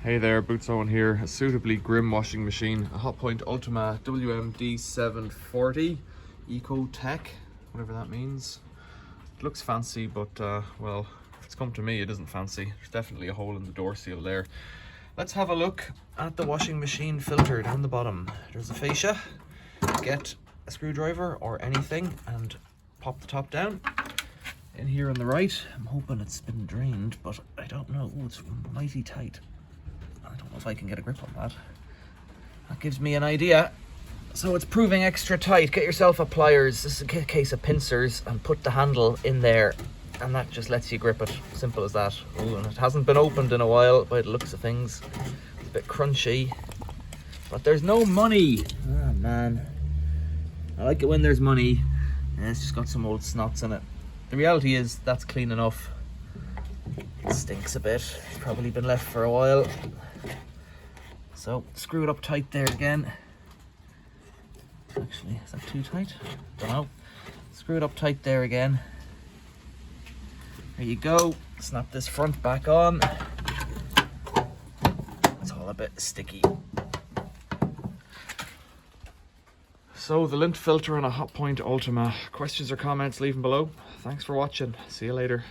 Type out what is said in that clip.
Hey there, Boots Owen here. A suitably grim washing machine, a Hotpoint Ultima WMD 740 Eco Tech, whatever that means. It looks fancy, but well, if it's come to me, it isn't fancy. There's definitely a hole in the door seal there. Let's have a look at the washing machine filter down the bottom. There's a fascia. Get a screwdriver or anything and pop the top down. In here on the right, I'm hoping it's been drained, but I don't know. Ooh, it's mighty tight. I don't know if I can get a grip on that. That gives me an idea. So it's proving extra tight. Get yourself a pliers. This is a case of pincers, and put the handle in there, and that just lets you grip it. Simple as that. Ooh, and it hasn't been opened in a while by the looks of things. It's a bit crunchy, but there's no money. Oh man, I like it when there's money. Yeah, it's just got some old snots in it. The reality is that's clean enough. It stinks a bit. It's probably been left for a while. So screw it up tight there again. Actually, is that too tight? Don't know. Screw it up tight there again. There you go. Snap this front back on. It's all a bit sticky. So the lint filter on a Hotpoint Ultima. Questions or comments, leave them below. Thanks for watching. See you later.